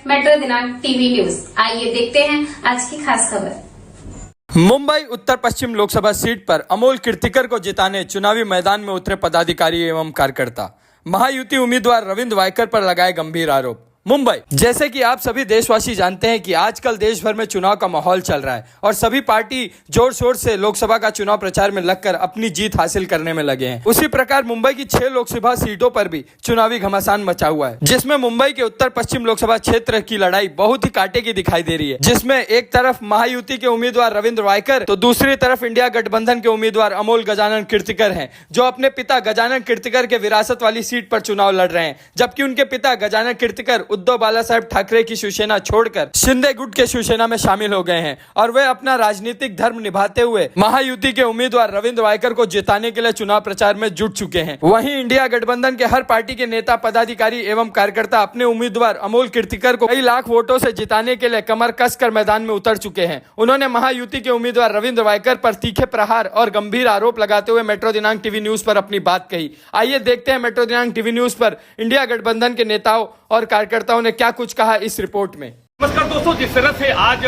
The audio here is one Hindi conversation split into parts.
मेट्रो दिनांक टीवी न्यूज। आइए देखते हैं आज की खास खबर। मुंबई उत्तर पश्चिम लोकसभा सीट पर अमोल कीर्तिकर को जिताने चुनावी मैदान में उतरे पदाधिकारी एवं कार्यकर्ता। महायुति उम्मीदवार रविंद्र वायकर पर लगाए गंभीर आरोप। मुंबई, जैसे कि आप सभी देशवासी जानते हैं कि आजकल देश भर में चुनाव का माहौल चल रहा है और सभी पार्टी जोर शोर से लोकसभा का चुनाव प्रचार में लगकर अपनी जीत हासिल करने में लगे हैं। उसी प्रकार मुंबई की 6 लोकसभा सीटों पर भी चुनावी घमासान मचा हुआ है, जिसमें मुंबई के उत्तर पश्चिम लोकसभा क्षेत्र की लड़ाई बहुत ही कांटे की दिखाई दे रही है, जिसमें एक तरफ महायुति के उम्मीदवार रविंद्र वायकर तो दूसरी तरफ इंडिया गठबंधन के उम्मीदवार अमोल गजानन कीर्तिकर हैं, जो अपने पिता गजानन कीर्तिकर के विरासत वाली सीट पर चुनाव लड़ रहे हैं। जबकि उनके पिता गजानन कीर्तिकर उद्धव बाला साहेब ठाकरे की शिवसेना छोड़कर शिंदे गुट के शिवसेना में शामिल हो गए हैं और वे अपना राजनीतिक धर्म निभाते हुए महायुति के उम्मीदवार रविंद्र वायकर को जिताने के लिए चुनाव प्रचार में जुट चुके हैं। वहीं इंडिया गठबंधन के हर पार्टी के नेता, पदाधिकारी एवं कार्यकर्ता अपने उम्मीदवार अमोल कीर्तिकर को कई लाख वोटों से जिताने के लिए कमर कसकर मैदान में उतर चुके हैं। उन्होंने महायुति के उम्मीदवार रविंद्र वायकर पर तीखे प्रहार और गंभीर आरोप लगाते हुए मेट्रो दिनांक टीवी न्यूज पर अपनी बात कही। आइए देखते हैं मेट्रो दिनांक टीवी न्यूज पर इंडिया गठबंधन के नेताओं और कार्यकर्ताओं ने क्या कुछ कहा इस रिपोर्ट में। नमस्कार दोस्तों, जिस तरह से आज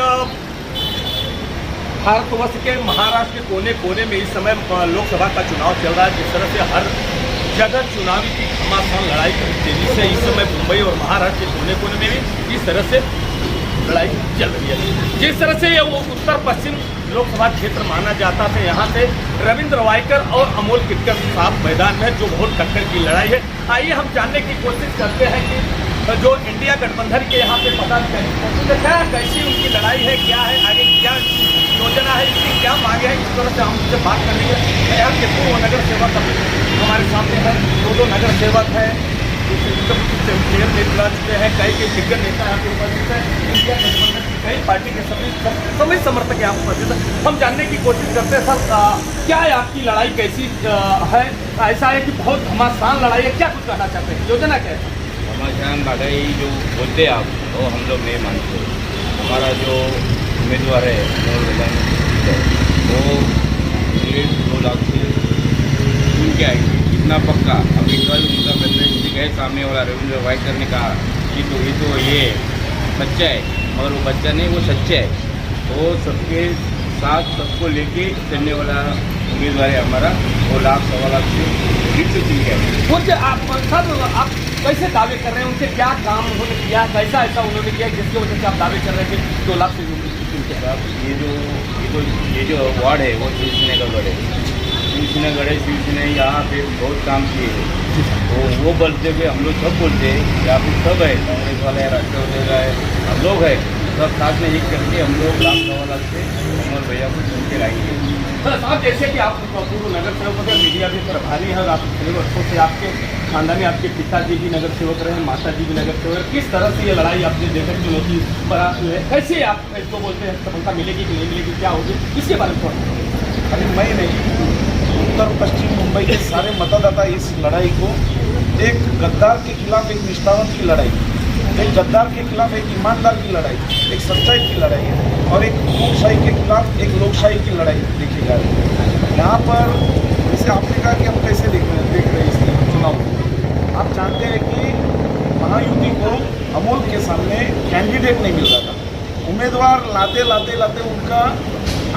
भारतवर्ष के महाराष्ट्र के कोने कोने में इस समय लोकसभा का चुनाव चल रहा है, जिस तरह से हर जगह चुनावी की घमासान लड़ाई तेजी से इस समय मुंबई और महाराष्ट्र के कोने कोने में भी इस तरह से लड़ाई चल रही है। जिस तरह से वो उत्तर पश्चिम लोकसभा क्षेत्र माना जाता है, यहाँ से रविंद्र वायकर और अमोल कीर्तिकर साहब मैदान में जो बहुत टक्कर की लड़ाई है। आइए हम जानने की कोशिश करते हैं कि जो इंडिया गठबंधन के यहाँ पे पदाधिकारी क्या कैसी उनकी लड़ाई है, क्या है आगे, क्या योजना है, इसकी क्या मांगे हैं, इस तरह से हम उनसे बात करेंगे। यहाँ के पूर्व नगर सेवक हमारे सामने है, दो नगर सेवक है, मेयर निकला चुके हैं, कई दिग्गज नेता यहाँ पे उपस्थित है, इंडिया गठबंधन की कई पार्टी के सभी समर्थक यहाँ उपस्थित है। हम जानने की कोशिश करते हैं, सर क्या है आपकी लड़ाई, कैसी है? ऐसा है कि बहुत घमासान लड़ाई है, क्या कुछ कहना चाहते हैं, योजना क्या है? घमासान लड़ाई जो बोलते हैं आप, वो हम लोग नहीं मानते। हमारा जो उम्मीदवार है वो 1.5-2 लाख से सुन के आएंगे, इतना पक्का। अभी कल उनका प्रधानमंत्री गए, सामने वाला रविंद्र वायकर ने कहा कि ये बच्चा है, मगर वो बच्चा नहीं, वो सच्चा है। तो सबके साथ सबको लेके चलने वाला उम्मीदवार है हमारा, वो 1.5 लाख से जीत से चुन गया। आप कैसे दावे कर रहे हैं, उनसे क्या काम उन्होंने किया, कैसा ऐसा उन्होंने किया जिसकी वजह से आप दावे कर रहे थे 2 लाख से ये जो वार्ड है वो शिवसेना का गढ़ है, शिवसेना यहाँ पे बहुत काम किए हैं। वो बोलते हुए हम लोग सब बोलते हैं, यहाँ पे सब है, कांग्रेस वाले है, राष्ट्रवादी है, हम लोग है, सब साथ में एक करके हम लोग 1.5 लाख से अमर भैया को चुन के लाएंगे। साहब, जैसे कि आप पूर्व नगर सेवक है, मीडिया भी प्रभारी है और आप कई वर्षों से आपके खानदान में आपके पिताजी भी नगर सेवक रहे हैं, माता जी भी नगर सेवक। किस तरह से ये लड़ाई आपने देखा चुनौती बड़ा है, कैसे आप इसको बोलते हैं, सफलता मिलेगी कि नहीं मिलेगी, क्या होगी, इसके बारे में थोड़ा? अरे मैं नहीं, उत्तर पश्चिम मुंबई के सारे मतदाता इस लड़ाई को एक गद्दार के खिलाफ एक निष्ठावंत की लड़ाई, एक गद्दार के खिलाफ एक ईमानदार की लड़ाई, एक सच्चाई की लड़ाई है और एक लोकशाही के खिलाफ एक लोकशाही की लड़ाई देखी जा रही है। यहाँ पर जैसे आपने कहा कि हम कैसे देख रहे हैं इस चुनाव को, आप जानते हैं कि महायुति को अमोल के सामने कैंडिडेट नहीं मिल रहा था। उम्मीदवार लाते उनका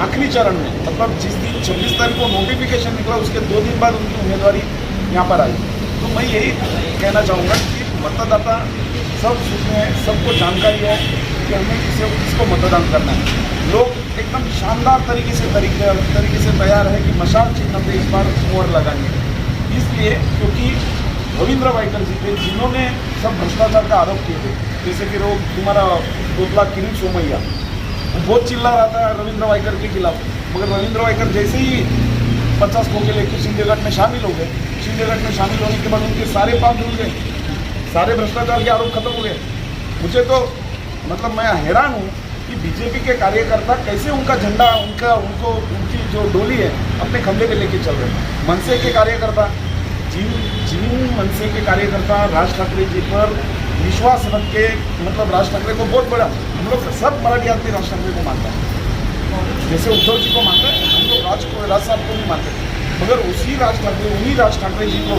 आखिरी चरण में, मतलब जिस दिन 26 तारीख को नोटिफिकेशन निकला उसके 2 दिन बाद उनकी उम्मीदवारी यहाँ पर आई। तो मैं यही कहना चाहूँगा कि मतदाता सब सुनते हैं, सबको जानकारी है कि हमें किसको मतदान करना है। लोग एकदम शानदार तरीके से तैयार है कि मशाल चिन्ह पे इस बार मोहर लगानी है, इसलिए क्योंकि रविंद्र वायकर जी थे जिन्होंने सब भ्रष्टाचार का आरोप किए थे। जैसे कि लोग तुम्हारा तोतला किरीट सोमैया बहुत चिल्ला रहा था रविंद्र वायकर के खिलाफ, मगर रविंद्र वायकर जैसे ही 50 खोखे लेकर शिंदेगढ़ में शामिल हो गए, शिंदेगढ़ में शामिल होने के बाद उनके सारे पाप धुल गए, सारे भ्रष्टाचार के आरोप खत्म हो गए। मुझे तो मतलब मैं हैरान हूँ कि बीजेपी के कार्यकर्ता कैसे उनका झंडा उनकी जो डोली है अपने खंभे पे लेके चल रहे हैं। मनसे के कार्यकर्ता जिन मनसे के कार्यकर्ता राज ठाकरे जी पर विश्वास रख के, मतलब राज ठाकरे को बहुत बड़ा, हम लोग सब मराठी आदमी राज ठाकरे को मानता है, जैसे उद्धव जी को मानता है, हम लोग राज साहब को नहीं मानते, मगर उन्हीं राज ठाकरे जी को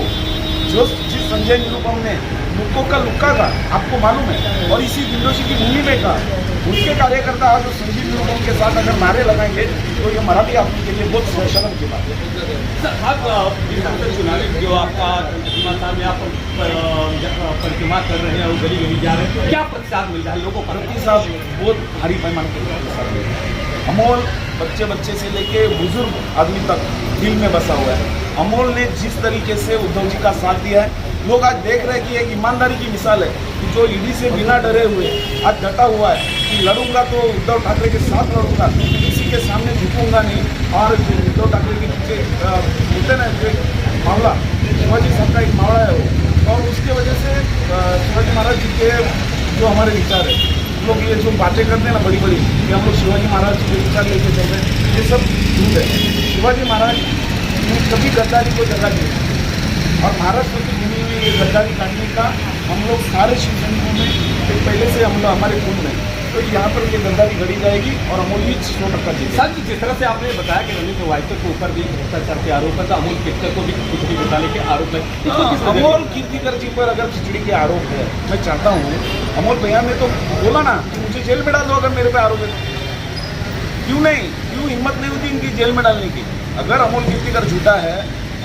जो जिस संजय निरुपम ने लुक्कों का लुक्का था, आपको मालूम है, और इसी दिल्लोशी की भूमि में था, उनके कार्यकर्ता आज संजय निरुपम के साथ अगर नारे लगाएंगे तो ये मराठी आदमी के लिए बहुत शर्म की बात है। सर, आप जिस तरह से चुनावी जो आपका में आप परिक्रमा कर रहे हैं और गली गली जा रहे हैं, क्या प्रतिसाद मिल रहा है लोगों को? प्रतिसाद बहुत भारी पैमाने पर प्रतिसाद मिल रहा है। अमोल बच्चे से लेके बुजुर्ग आदमी तक दिल में बसा हुआ है। अमोल ने जिस तरीके से उद्धव जी का साथ दिया है, लोग आज देख रहे हैं कि एक ईमानदारी की मिसाल है कि जो ईडी से बिना डरे हुए आज डटा हुआ है कि लड़ूंगा तो उद्धव ठाकरे के साथ लड़ूंगा, किसी के सामने झुकूंगा नहीं। और उद्धव ठाकरे के पीछे बोलते ना जो मामला, शिवाजी साहब का एक मामला है वो, और उसके वजह से शिवाजी महाराज जी के जो हमारे विचार है, लोग ये जो बातें करते हैं ना बड़ी बड़ी कि हम लोग शिवाजी महाराज के विचार लेके चल रहे हैं, ये सब झूठ है। शिवाजी महाराज ने कभी गद्दारी को जगह दी और महाराष्ट्र की भूमि में ये गद्दारी काटने का हम लोग सारे शिव सैनिकों में पहले से हम लोग हमारे खून में, तो यहाँ पर ये गद्दारी घड़ी जाएगी और अमोल भी 100% जीतेगा। सर, जिस तरह से आपने बताया कि रविंद्र वाइकर के ऊपर भी भ्रष्टाचार के आरोप है, तो अमोल कीर्तिकर को भी खिचड़ी घोटाले के आरोप है। अमोल कीर्तिकर जी पर अगर खिचड़ी के आरोप है, मैं चाहता हूँ अमोल भैया ने तो बोला ना कि मुझे जेल में डाल दो अगर मेरे पे आरोप है। क्यों नहीं, क्यों हिम्मत नहीं होती इनकी जेल में डालने की? अगर अमोल कीर्तिकर झूठा है,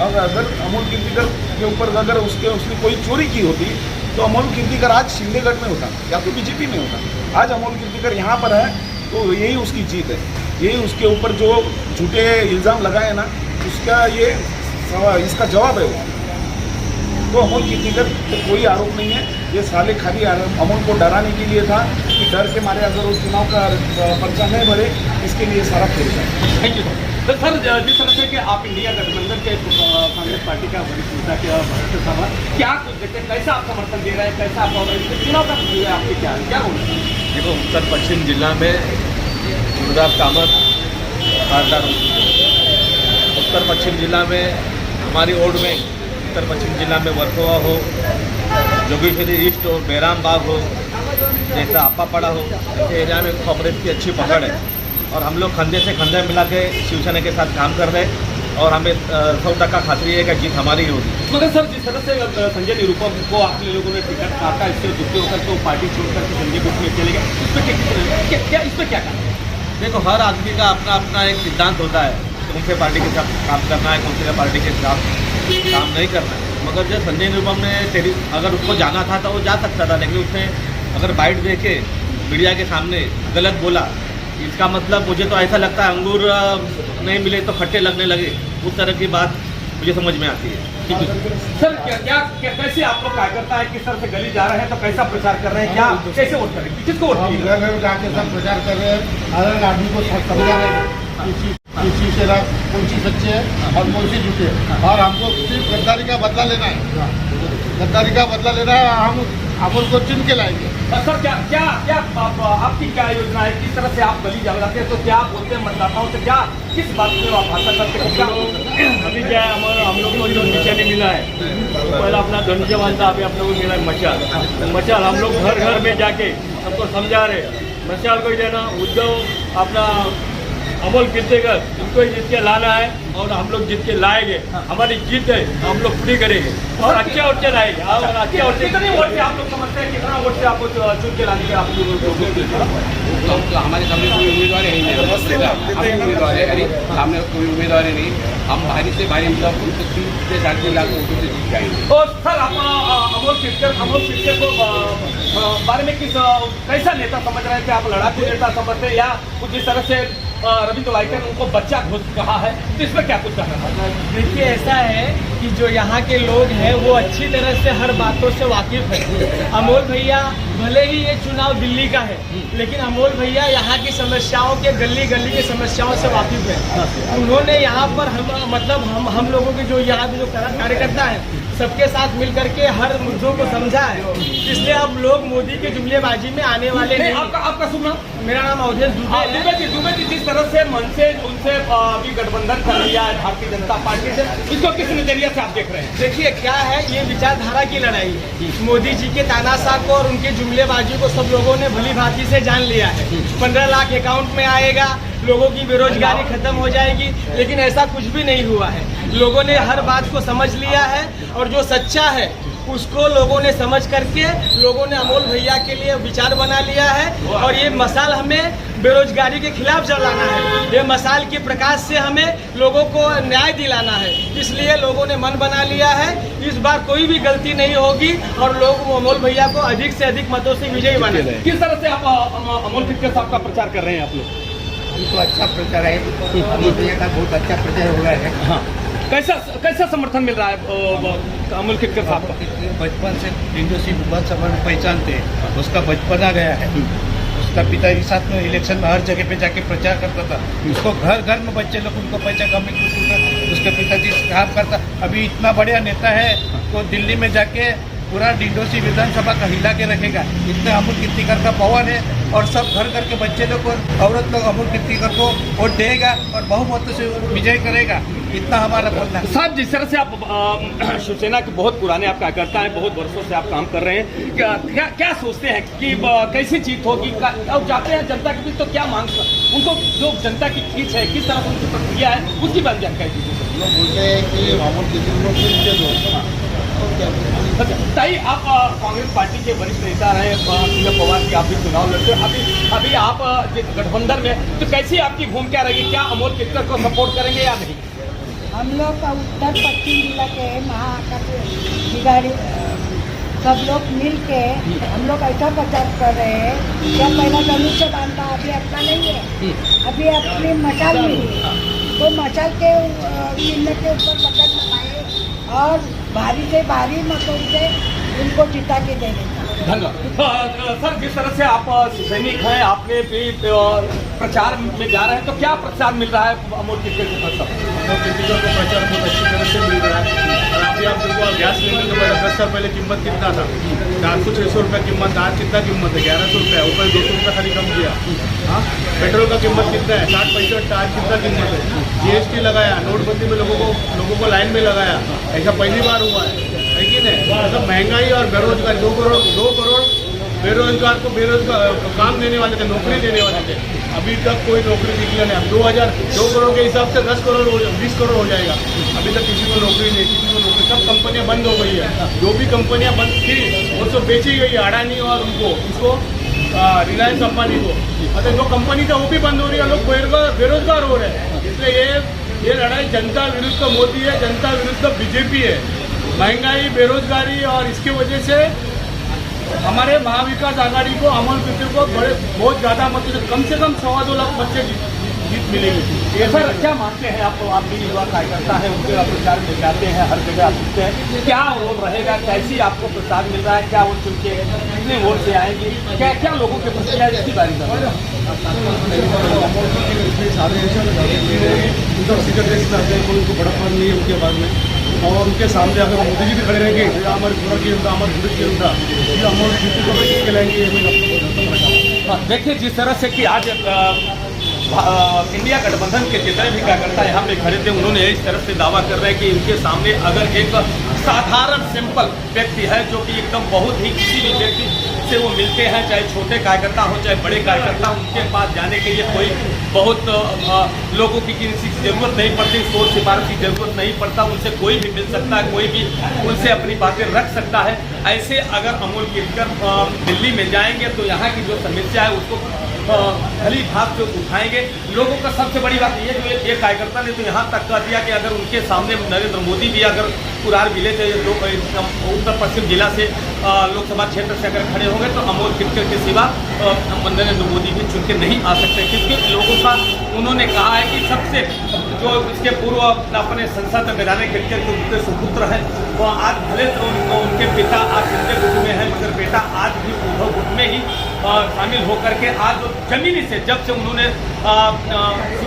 अगर अमोल कीर्तिकर के ऊपर अगर उसने कोई चोरी की होती तो अमोल कीर्तिकर आज शिंदेगढ़ में होता या तो बीजेपी में होता। आज अमोल कीर्तिकर यहाँ पर है तो यही उसकी जीत है, यही उसके ऊपर जो झूठे इल्ज़ाम लगाए ना उसका ये इसका जवाब है वो। तो अमोल कीर्तिकर तो कोई आरोप नहीं है, ये साले खाली अमोल को डराने के लिए था कि डर के मारे अगर वो चुनाव का पर्चा नहीं भरे, इसके लिए सारा खेल था। Thank you sir. सर, जिस तरह से कि आप इंडिया गठबंधन के कांग्रेस पार्टी का वरिष्ठ नेता के भरत साहब, क्या कुछ देखते हैं, कैसा आप समर्थन दे रहे हैं, कैसा आप चुनाव का आपके क्या होना है? देखो, उत्तर पश्चिम जिला में गुरुदास कामत खासदार हो चुके हैं। उत्तर पश्चिम जिला में हमारी ओर में उत्तर पश्चिम जिला में वर्सोवा हो, जोगेश्वरी ईस्ट हो, बैराम बाग हो, जैसा आपापड़ा हो, ऐसे एरिया में कांग्रेस की अच्छी पकड़ है और हम लोग कंधे से कंधे मिला के शिवसेना के साथ काम कर रहे हैं और हमें 100% खातरी है कि जीत हमारी ही होगी। मगर सर, जिस तरह से संजय निरुपम को आपने लोगों ने टिकट काटा, इससे दुखी होकर तो पार्टी छोड़कर के संजय गुट में चले गए, इस पर इस पर क्या कहना? देखो, हर आदमी का अपना अपना एक सिद्धांत होता है, कौन से पार्टी के साथ काम करना है, कौन से पार्टी के साथ काम नहीं करना है। मगर जब संजय निरुपम ने अगर उसको जाना था तो वो जा सकता था, लेकिन उसने अगर बाइट दे के मीडिया के सामने गलत बोला, इसका मतलब मुझे तो ऐसा लगता है अंगूर नहीं मिले तो खट्टे लगने लगे, उस तरह की बात मुझे समझ में आती है। ठीक है सर, क्या कैसे आप लोग कार्यकर्ता है, किस तरह से गली जा रहे हैं, तो कैसा प्रचार कर रहे हैं, क्या कैसे वोट करेंगे, किसको वोट हम करेंगे? घर घर जाके सब प्रचार कर रहे हैं, हर एक आदमी को समझा रहे हैं किसी से कौन सी सच्चे है और कौन सी झूठे है, और हमको सिर्फ गद्दारी का बदला लेना है, गद्दारी का बदला लेना है। हम अमोल को चुन के लाएंगे। सर, क्या आपकी क्या योजना है, किस तरह से आप गली जाते हैं, तो क्या बोलते हैं मतदाताओं से, क्या किस बात में आप भाषा करते हैं, क्या अभी क्या है, हम लोग को जो निशानी मिला है, पहला अपना धनुष्यबाण था, अभी आप लोगों को मिला है मशाल। हम लोग घर घर में जाके सबको समझा रहे, मशाल को ही देना, उद्धव अपना अमोल कीर्तिकर इनको ही जीत के लाना है और हम लोग जीत के लाएंगे। हमारी जीत है, हम लोग पूरी करेंगे और अच्छे वोट से लाएंगे। और अच्छे वोट से कितने वोट से आप लोग समझते हैं, कितना वोट से आपको चुन के लाने के आप तो हमारे सामने कोई उम्मीदवार है ही नहीं, हम उम्मीदवार है अरे सामने कोई उम्मीदवार है नहीं, हम भारी से भारी मतलब 30 से 40 लाख वोटों से जीत जाएंगे। और सर, आप अमोल कीर्तिकर को बारे में कैसा नेता समझ रहे थे, आप लड़ाकू नेता समझते हैं या कुछ इस तरह से रविंद्र वाइकर उनको बच्चा घोष कहा है, तो इसमें क्या कुछ कहना है? देखिए, ऐसा है कि जो यहाँ के लोग हैं वो अच्छी तरह से हर बातों से वाकिफ है। अमोल भैया भले ही ये चुनाव दिल्ली का है, लेकिन अमोल भैया यहाँ की समस्याओं के गली गली की समस्याओं से वाकिफ है। उन्होंने यहाँ पर हम लोगों के जो यहाँ के जो कार्यकर्ता हैं सबके साथ मिल करके हर मुद्दों को समझा है, इसलिए अब लोग मोदी के जुमलेबाजी में आने वाले नहीं। आपका सुना? मेरा नाम अवधेश दुबे जी, जिस तरह से मन से उनसे अभी गठबंधन कर लिया है भारतीय जनता पार्टी से, इसको किस नजरिए से आप देख रहे हैं? देखिए, क्या है, ये विचारधारा की लड़ाई है। मोदी जी के तानाशाह को और उनके जुमलेबाजी को सब लोगों ने भली भांति से जान लिया है। 15 लाख अकाउंट में आएगा, लोगों की बेरोजगारी खत्म हो जाएगी, लेकिन ऐसा कुछ भी नहीं हुआ है। लोगों ने हर बात को समझ लिया है और जो सच्चा है उसको लोगों ने समझ करके लोगों ने अमोल भैया के लिए विचार बना लिया है और ये मसाल हमें बेरोजगारी के खिलाफ जलाना है। ये मसाल के प्रकाश से हमें लोगों को न्याय दिलाना है, इसलिए लोगों ने मन बना लिया है। इस बार कोई भी गलती नहीं होगी और लोग अमोल भैया को अधिक से अधिक मतों से विजयी बनाएंगे। किस तरह से आप अमोल खिटकर साहब का प्रचार कर रहे हैं आप लोग? तो अच्छा प्रचार है, अमोल भैया का बहुत अच्छा प्रचार हो रहा है। हाँ, कैसा समर्थन मिल रहा है अमोल खिटकर साहब का? बचपन से इंडोसी विधानसभा में पहचानते हैं, उसका बचपन आ गया है। उसका पिताजी साथ में इलेक्शन में हर जगह पे जाके प्रचार करता था। उसको घर घर में बच्चे लोग उनको पैसा कमी उसके पिताजी काम करता। अभी इतना बढ़िया नेता है तो दिल्ली में जाके पूरा डिंडोसी विधानसभा का हिला के रखेगा। इतना अमोल कीर्तिकर का पावर है और सब घर घर के बच्चे लोग और औरत लोग अमोल कीर्तिकर को वोट देगा और बहुमत से विजय करेगा। इतना हमारा बोलना है। साहब, जिस तरह से आप शिवसेना के बहुत पुराने आप कार्यकर्ता हैं, बहुत वर्षों से आप काम कर रहे हैं, क्या सोचते हैं कि कैसी जीत होगी? अब जाते हैं जनता के बीच तो क्या मांग उनको जो जनता की खींच है, किस तरह से उनकी प्रक्रिया है, उसकी बात जानकारी दीजिए। लोग बोलते हैं कि अमोल कीर्तिकर ताई, आप कांग्रेस पार्टी के वरिष्ठ नेता रहे, शरद पवार की आप भी चुनाव लड़ते हो, अभी आप गठबंधन में, तो कैसी आपकी भूमिका रहेगी? क्या अमोल कीर्तिकर को सपोर्ट करेंगे या नहीं? हम लोग का उत्तर पश्चिम जिला के महाकाशी सब लोग मिल के हम लोग ऐसा प्रचार कर रहे हैं कि पहला जमीन से बांधता, अभी अपना नहीं है, अभी अपनी मशाल मिली तो मशाल के चिन्ह के ऊपर बटन लगाए और भारी से भारी मतों से उनको जिता के देने का। धन्यवाद। सर, जिस तरह से आप सैनिक हैं, आपने भी प्रचार में जा रहे हैं, तो क्या प्रचार मिल रहा है अमोल कीर्तिकर को? प्रचार बहुत अच्छी तरह से मिल रहा है। और अभी आप देखो, गैस लेने के बाद 10 साल पहले कीमत कितना था? 400-600 रुपये कीमत। आज कितना कीमत है? 1100 रुपये, ऊपर 200 रुपये खाली कम किया। हाँ, पेट्रोल का कीमत कितना है? 60-65। आज कितना कीमत है? GST लगाया, नोटबंदी में लोगों को लाइन में लगाया। ऐसा पहली बार हुआ है कि नहीं? मतलब महंगाई और बेरोजगारी, 2 करोड़ बेरोजगार को काम देने वाले थे, नौकरी देने वाले थे। अभी तक कोई नौकरी निकला नहीं। अब 2 करोड़ के हिसाब से 10 करोड़ 20 करोड़ हो जाएगा। अभी तक किसी को नौकरी नहीं, किसी को नौकरी, सब कंपनियां बंद हो गई है। जो भी कंपनियां बंद थी वो सब बेची गई है, अडानी और उसको रिलायंस अंबानी को। मतलब जो कंपनी था वो भी बंद हो रही है, लोग बेरोजगार हो रहे हैं। इसलिए ये लड़ाई जनता विरुद्ध मोदी है, जनता विरुद्ध बीजेपी है। महंगाई, बेरोजगारी और इसकी वजह से हमारे महाविकास आघाड़ी को, अमोल कीर्तिकर को बहुत ज़्यादा मतलब कम से कम 2.25 लाख बच्चे जीत मिलेगी। ये सर, क्या मानते हैं आप भी युवा कार्यकर्ता हैं, उनके आप प्रचार में जाते हैं, हर जगह आप दिखते हैं, क्या रोल रहेगा? कैसी आपको प्रचार मिल रहा है? क्या वोट चुन के कितने वोट से आएंगे? क्या लोगों के प्रतिक्रिया है इसकी बारे में? उनको बड़ा फर्क नहीं है उनके बाद में, और उनके सामने अगर मोदी जी भी खड़े रहेंगे, हमारे पूरा की उनका हमारे पूरे की उनका ये अमोल कीर्तिकर को किसके लाएंगे? देखिए, जिस तरह से कि आज इंडिया गठबंधन के जितने भी कार्यकर्ता यहाँ पे खड़े थे, उन्होंने इस तरफ से दावा कर रहे हैं कि इनके सामने अगर एक साधारण सिंपल व्यक्ति है जो कि एकदम बहुत ही किसी भी व्यक्ति से वो मिलते हैं, चाहे छोटे कार्यकर्ता हो चाहे बड़े कार्यकर्ता, उनके पास जाने के लिए कोई बहुत लोगों की किसी की जरूरत नहीं पड़ती, सोच सिफारिश की जरूरत नहीं पड़ता, उनसे कोई भी मिल सकता है, कोई भी उनसे अपनी बातें रख सकता है। ऐसे अगर अमोल कीर्तिकर दिल्ली में जाएंगे तो यहाँ की जो समस्या है उसको भली भाग से उठाएंगे। लोगों का सबसे बड़ी बात ये जो एक कार्यकर्ता ने तो यहाँ तक कह दिया कि अगर उनके सामने नरेंद्र मोदी भी अगर कुरार जिले से उत्तर पश्चिम जिला से लोकसभा क्षेत्र से अगर खड़े होंगे तो अमोल कीर्तिकर के सिवा नरेंद्र मोदी भी चुन के नहीं आ सकते, क्योंकि लोगों का उन्होंने कहा है कि सबसे जो इसके पूर्व अपने संसद में राणे कीर्तिकर के उनके सुपुत्र हैं, वो आज भले तो उनके पिता आज संजय गुट में है, मगर बेटा आज भी उद्धव गुट में ही शामिल होकर के आज जमीनी से जब से उन्होंने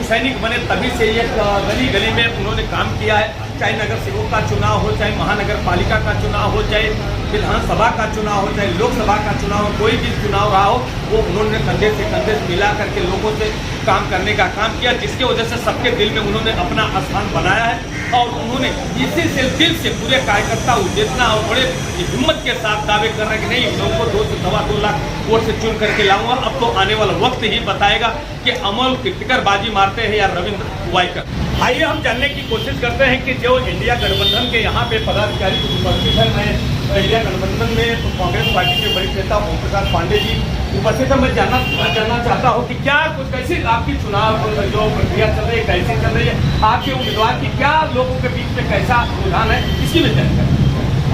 सैनिक बने तभी से ये गली गली में उन्होंने काम किया है। चाहे नगर सेवक का चुनाव हो, चाहे महानगर पालिका का चुनाव हो, चाहे विधानसभा का चुनाव हो, चाहे लोकसभा का चुनाव हो, कोई भी चुनाव रहा हो, वो उन्होंने कंधे से कंधे मिला करके लोगों से काम करने का काम किया, जिसकी वजह से सबके दिल में उन्होंने अपना स्थान बनाया है। और उन्होंने इसी से दिल से पूरे कार्यकर्ता जितना और बड़े हिम्मत के साथ दावे कर रहे हैं कि नहीं, लोगों को 2 से 2.25 लाख वोट से चुन करके लाऊंगा। अब तो आने वाला वक्त ही बताएगा कि अमोल कीर्तिकर बाजी मारते हैं या रविंद्र वाइकर। आइए हम जानने की कोशिश करते हैं कि जो इंडिया गठबंधन के यहाँ पे पदाधिकारी उपस्थित है। मैं इंडिया गठबंधन में कांग्रेस पार्टी के वरिष्ठ नेता ओम प्रकाश पांडे जी उपस्थित है। मैं जानना चाहता हूँ कि क्या कुछ कैसी आपकी चुनाव जो प्रक्रिया चल रही है, कैसी चल रही है, आपके उम्मीदवार की क्या लोगों के बीच में कैसा रुझान है, इसकी भी जानकारी।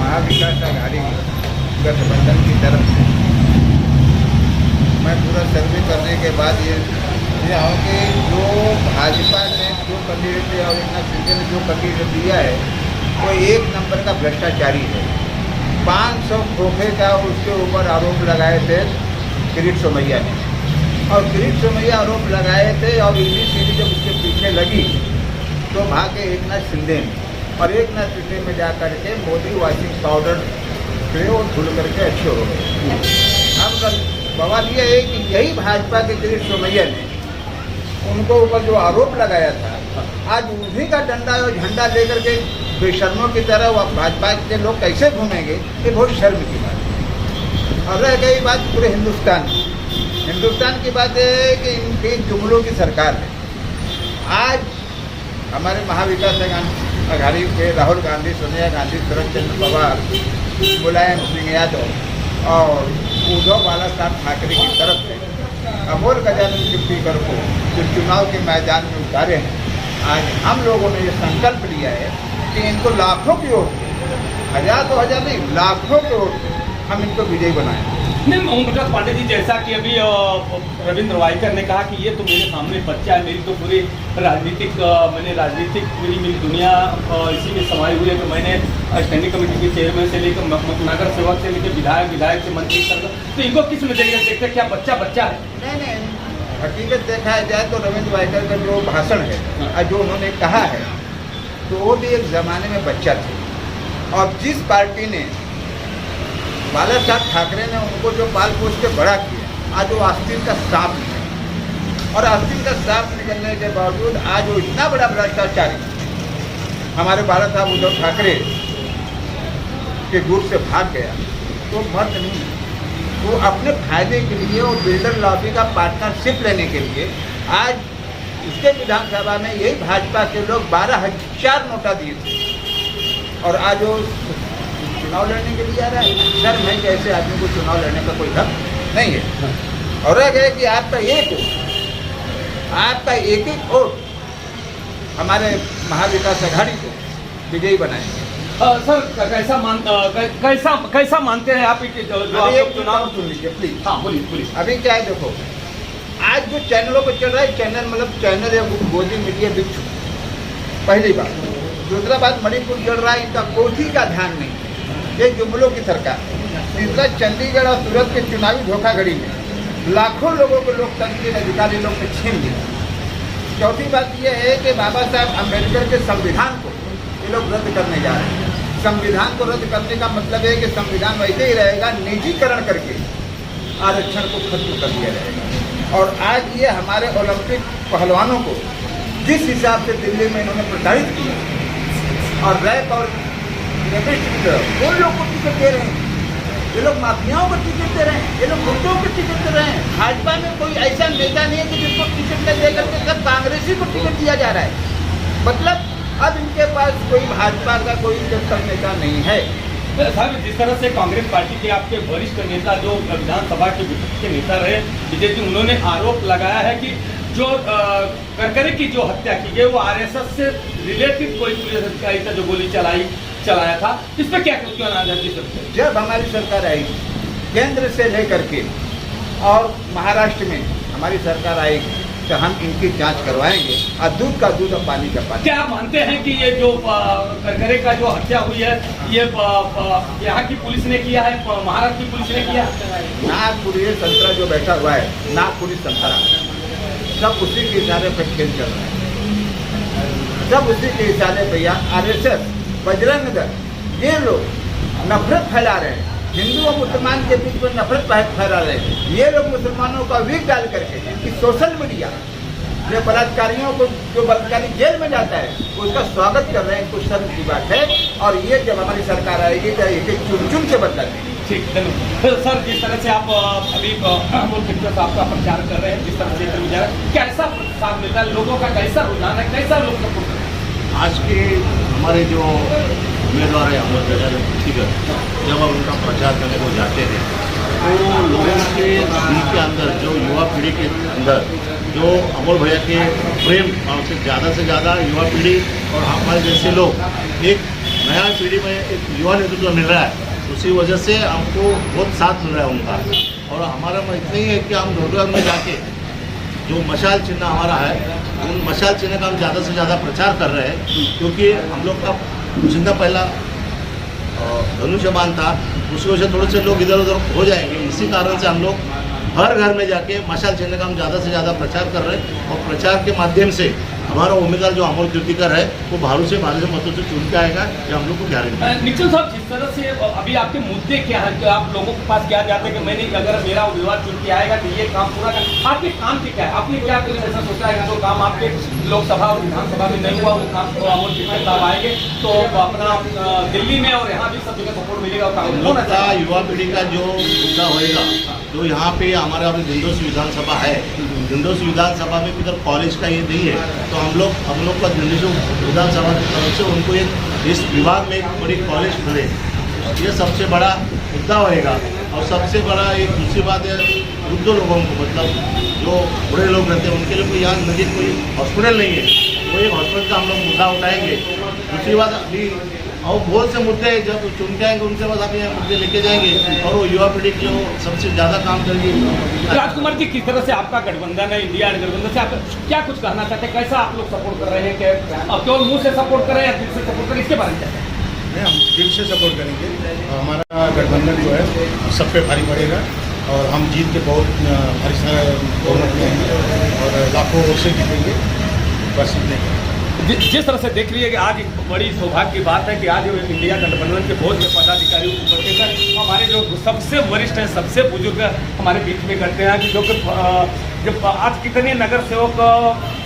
महाविकास आघाड़ी गठबंधन की तरफ से मैं पूरा सर्वे करने के बाद ये हूँ कि जो भाजपा ने जो कैंडिडेट और एकनाथ शिंदे ने जो कैंडिडेट दिया है वो एक नंबर का भ्रष्टाचारी है। 500 खोखे का उसके ऊपर आरोप लगाए थे किरीट सोमैया ने, और किरीट सोमैया आरोप लगाए थे और ईडी सीडी जब उसके पीछे लगी तो भागे एकनाथ शिंदे ने, और एकनाथ शिंदे में जा करके मोदी वॉशिंग पाउडर से वो धुल करके अच्छे हो गए। अब बवाल ये है कि यही भाजपा के किरीट सोमैया ने उनको ऊपर जो आरोप लगाया था, आज उन्हीं का डंडा और झंडा लेकर के बेशर्मों की तरह भाजपा के लोग कैसे घूमेंगे, ये बहुत शर्म की बात है। और रह गई बात पूरे हिंदुस्तान की बात है कि इनके जुमलों की सरकार है। आज हमारे महाविकास आघाड़ी के राहुल गांधी, सोनिया गांधी, शरद चंद्र पवार, मुलायम सिंह यादव और उद्धव बालासाहब ठाकरे की तरफ से अमोल गजानन कीर्तिकर को जो चुनाव के मैदान में उतारे हैं, आज हम लोगों ने ये संकल्प लिया है कि इनको लाखों की वोट, 1000 तो 1000 नहीं, लाखों के वोट हम इनको विजयी बनाएं। नहीं, ओम प्रकाश पांडे जी, जैसा कि अभी रविंद्र वाइकर ने कहा कि ये तो मेरे सामने बच्चा है, मेरी तो पूरी राजनीतिक पूरी मेरी दुनिया इसी में समाई हुई है। तो मैंने स्टैंडिंग कमेटी के चेयरमैन से लेकर नगर सेवक से लेकर विधायक से मंत्री तक, तो इनको किस नजरिए देखते क्या बच्चा है? नहीं, हकीकत देखा जाए तो रविंद्र वाइकर का जो भाषण है, जो उन्होंने कहा है, तो वो भी एक ज़माने में बच्चा थे। और जिस पार्टी ने बाला साहब ठाकरे ने उनको जो पाल पोस के बड़ा किया, आज वो आस्तीन का सांप निकला, और आस्तीन का सांप निकलने के बावजूद आज वो इतना बड़ा भ्रष्टाचारी हमारे बाला साहब उद्धव ठाकरे के गुट से भाग गया। तो मर्द नहीं, वो अपने फायदे के लिए और बिल्डर लॉबी का पार्टनरशिप लेने के लिए आज इसके विधानसभा में यही भाजपा के लोग 12,000 नोटा दिए थे, और आज वो चुनाव लड़ने के लिए आ रहा है। सर, मैं कैसे आदमी को चुनाव लड़ने का कोई हक नहीं है। और रह गए कि आपका एक वोट हमारे महाविकास आघाड़ी को विजयी बनाएंगे। सर, कैसा मानते हैं आप चुनाव सुन लीजिए प्लीज। हाँ, बोलिए। अभी क्या है, देखो आज जो चैनलों पर चल रहा है, चैनल या गोदी मीडिया बिक चुकी, पहली बात। दूसरा बात, मणिपुर चल रहा है, इनका कोई का ध्यान नहीं, ये जुमलों की सरकार। तीसरा, चंडीगढ़ और सूरत के चुनावी धोखाधड़ी में लाखों लोगों को लोकतंत्र के अधिकारी लोग ने छीन लिया। चौथी बात यह है कि बाबा साहब अम्बेडकर के संविधान को ये लोग रद्द करने जा रहे हैं। संविधान को रद्द करने का मतलब है कि संविधान वैसे ही रहेगा, निजीकरण करके आरक्षण को खत्म कर दिया जाएगा। और आज ये हमारे ओलंपिक पहलवानों को जिस हिसाब से दिल्ली में इन्होंने प्रताड़ित किया, और रैप और उन लोग को टिकट दे रहे हैं, ये लोग माफियाओं को टिकट दे रहे हैं, ये लोग गुंडों को टिकट दे रहे हैं। भाजपा में कोई ऐसा नेता नहीं है कि जिसको टिकट न दे करके सब कांग्रेसी को टिकट दिया जा रहा है। मतलब अब इनके पास कोई भाजपा का कोई नेता नहीं है। साहब, जिस तरह से कांग्रेस पार्टी के आपके वरिष्ठ नेता जो विधानसभा के विपक्ष के नेता रहे विजय जी, उन्होंने आरोप लगाया है कि जो करकरे की जो हत्या की गई वो आरएसएस से रिलेटेड कोई पुलिस अधिकारी था जो गोली चलाया था। इस पर क्या क्यों नाराजगी सकते? जब हमारी सरकार आई केंद्र से लेकर के और महाराष्ट्र में हमारी सरकार आएगी तो हम इनकी जांच करवाएंगे, और दूध का दूध और पानी का पानी। क्या आप मानते हैं कि ये जो करकरे का जो हत्या हुई है ये यहाँ की पुलिस ने किया है, महाराष्ट्र की पुलिस ने किया? नागपुरी संतरा जो बैठा हुआ है, नागपुरी संतरा, सब उसी के इशारे पर खेल चल रहा है, सब उसी के इशारे पर। यहाँ आरएसएस, बजरंग दल, ये लोग नफरत फैला रहे हैं, हिंदू और मुसलमान के बीच में नफरत फैला रहे हैं। ये लोग मुसलमानों का वीक डाल करके कि सोशल मीडिया जो बलात्कारियों को, जो बलात्कारी जेल में जाता है उसका स्वागत कर रहे हैं, कुछ शर्म की बात है। और ये जब हमारी सरकार आएगी तो एक चुन चुन के बदला देंगे। ठीक, धन्यवाद सर। जिस तरह से आप अभी अमोल कितकर साहब का प्रचार कर रहे हैं, जिस तरह से इंटरव्यू जा रहा है, कैसा प्रतिसाद मिलता है, लोगों का कैसा रुझान है, कैसा लोग सपोर्ट कर रहे हैं? आज के हमारे जो उम्मीदवार है अमोल कितकर, जब हम उनका प्रचार करने को जाते हैं तो लोगों के दिल के अंदर, जो युवा पीढ़ी के अंदर जो अमोल भैया के प्रेम और से ज़्यादा युवा पीढ़ी और हमारे जैसे लोग एक नया पीढ़ी में एक युवा नेतृत्व मिल रहा है, उसी वजह से हमको बहुत साथ मिल रहा है उनका। और हमारा इतना ही है कि हम ढोलगढ़ में जाके जो मशाल चिन्ह हमारा है, उन मशाल चिन्ह का हम ज़्यादा से ज़्यादा प्रचार कर रहे हैं, क्योंकि हम लोग का कुछ दिन पहला धनुष्य बाण था, उसकी वजह से थोड़े से लोग इधर उधर हो जाएंगे। इसी कारण से हम लोग हर घर में जाके मशाल चिन्ह का हम ज़्यादा से ज़्यादा प्रचार कर रहे हैं, और प्रचार के माध्यम से हमारा उम्मीदवार जो अमोल कितकर है वो भारू से मतों से चुन के आएगा, ये हम लोग को गारंटी है। निखिल साहब, जिस तरह से अभी आपके मुद्दे क्या है, तो आप लोगों के पास क्या जाते हैं कि मैंने अगर मेरा उम्मीदवार चुन के आएगा तो ये काम पूरा कर, आपके काम की क्या है, आपने क्या कुछ ऐसा सोचा है जो काम आपके लोकसभा और विधानसभा में नहीं हुआ, वो काम तो अमोल कितकर साहब आएंगे तो अपना दिल्ली में और यहाँ भी सब जगह सपोर्ट मिलेगा। युवा पीढ़ी का जो मुद्दा होएगा, जो यहाँ पे हमारे अभी दिंडोस विधानसभा है, दिंडोस विधानसभा में इधर कॉलेज का ये नहीं है, तो हम लोग का दिंडोस विधानसभा की तरफ से उनको इस विभाग में एक बड़ी कॉलेज खुले, ये सबसे बड़ा मुद्दा होएगा। और सबसे बड़ा एक दूसरी बात है, वृद्ध लोगों को, मतलब जो बूढ़े लोग रहते हैं उनके लिए कोई यहाँ नज़दीक कोई हॉस्पिटल नहीं है, वो एक हॉस्पिटल का हम लोग मुद्दा उठाएंगे। दूसरी बात, अभी और बहुत से मुद्दे जब चुन के आएंगे उनके बाद आप ये मुद्दे लेके जाएंगे, और वो युवा पीढ़ी की जो सबसे ज़्यादा काम करेगी। राजकुमार जी, किस तरह से आपका गठबंधन है, इंडिया गठबंधन से आप क्या कुछ कहना चाहते हैं, कैसा आप लोग सपोर्ट कर रहे हैं, कि अब केवल मुंह से सपोर्ट कर रहे हैं या दिल से सपोर्ट कर रहे हैं, इसके बारे में क्या? नहीं, हम दिल से सपोर्ट करेंगे। हमारा गठबंधन जो है सब पे भारी पड़ेगा, और हम जीत के बहुत भारी सारा बहुमत में हैं और लाखों वोट से जीतेंगे, बस इतने। जिस तरह से देख रही है कि आज एक बड़ी सौभाग्य की बात है कि आज इंडिया गठबंधन के बहुत से पदाधिकारी उपस्थित हमारे जो सबसे वरिष्ठ हैं, सबसे बुजुर्ग हमारे बीच में करते हैं, कि जो कि जब आज कितने नगर सेवक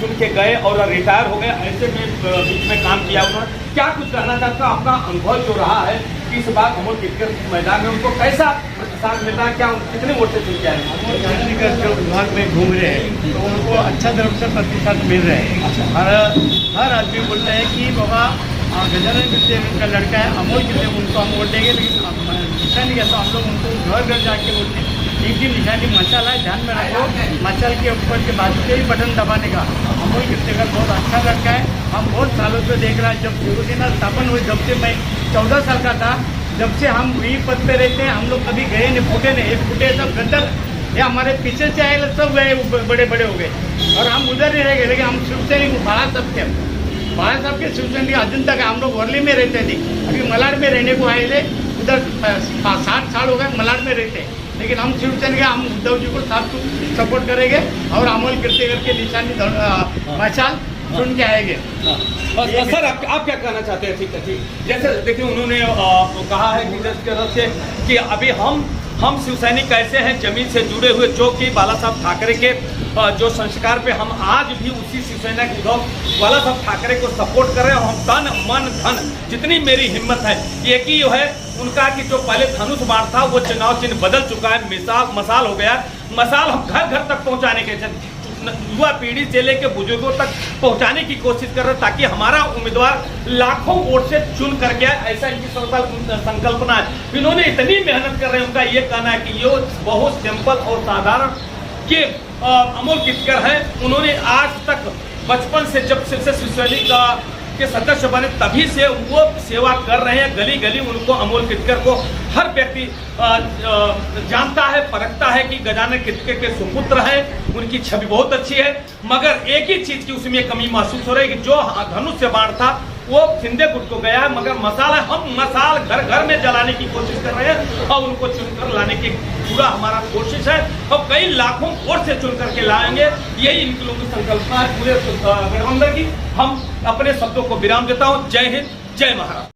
चुन के गए और रिटायर हो गए, ऐसे में बीच में काम किया उन्होंने, क्या कुछ कहना चाहता आपका अनुभव जो रहा है कि इस बार अमोल कितकर मैदान में उनको कैसा प्रतिसाद मिल रहा है, क्या कितने वोट से चुन के आए? अमोल कितकर जो विभाग में घूम रहे हैं तो उनको अच्छा तरफ से प्रतिशत मिल रहे हैं। हर आदमी बोलता है कि बाबा गजानन कितकर का लड़का है अमोल कितकर, उनको हम वोट देंगे, लेकिन निशानी क्या, तो हम लोग उनको घर घर जाके बोलते हैं एक ही निशानी मशाल है, ध्यान में रखो, मशाल के ऊपर के बाजू के ही बटन दबाने का। अमोल कितकर बहुत अच्छा लड़का है, हम बहुत सालों से देख रहे हैं, जब शिवसेना स्थापन हुई, जब से मैं 14 साल का था, जब से हम वही पद पे रहते हैं, हम लोग कभी गए नहीं, फूटे नहीं, एक फूटे सब गद्दर ये हमारे पीछे से आए सब गए, बड़े बड़े हो गए, और हम उधर ही रह गए। लेकिन हम शिवसैनिक बाहर साहब के शिवसैनिक अजून तक हम लोग वर्ली में रहते थे, अभी मलाड में रहने को आए थे, उधर 60 साल हो गए मलाड में रहते, लेकिन हम शिवसैनिक हम उद्धव जी को साथ सपोर्ट करेंगे और अमोल कितकर के निशानी मशाल चुन के आएंगे। सर, आप क्या कहना चाहते हैं? ठीक है, ठीक, जैसे देखिए उन्होंने कहा है कि जिस तरह से कि अभी हम शिव सैनिक कैसे हैं, जमीन से जुड़े हुए, जो कि बाला साहब ठाकरे के जो संस्कार पे हम आज भी उसी शिवसेना के उद्धव बाला साहब ठाकरे को सपोर्ट कर रहे हैं। हम तन मन धन जितनी मेरी हिम्मत है, एक ही है उनका कि जो पहले धनुष बाण था वो चुनाव चिन्ह बदल चुका है, मसाल हो गया। मसाल हम घर घर तक पहुंचाने के, युवा पीढ़ी से लेकर बुजुर्गों तक पहुंचाने की कोशिश कर रहे हैं, ताकि हमारा उम्मीदवार लाखों वोट से चुन करके आए, ऐसा इनकी संकल्पना है। इन्होंने इतनी मेहनत कर रहे हैं, उनका ये कहना है कि ये बहुत सिंपल और साधारण के अमोल कितकर है। उन्होंने आज तक बचपन से जब से शिवसैनिक के सदस्य बने तभी से वो सेवा कर रहे हैं, गली गली उनको अमोल कितकर को हर व्यक्ति जानता है, परखता है कि गजानन कितकर के सुपुत्र है, उनकी छवि बहुत अच्छी है। मगर एक ही चीज की उसमें कमी महसूस हो रही है कि जो धनुष से बाण था वो फिंदे गुट को गया है, मगर मसाला हम मसाल घर घर में जलाने की कोशिश कर रहे हैं और उनको चुनकर लाने की पूरा हमारा कोशिश है और कई लाखों वोट से चुन करके लाएंगे। यही इन लोगों की संकल्पना है पूरे गठबंधन की। हम अपने शब्दों को विराम देता हूँ। जय हिंद, जय महाराष्ट्र।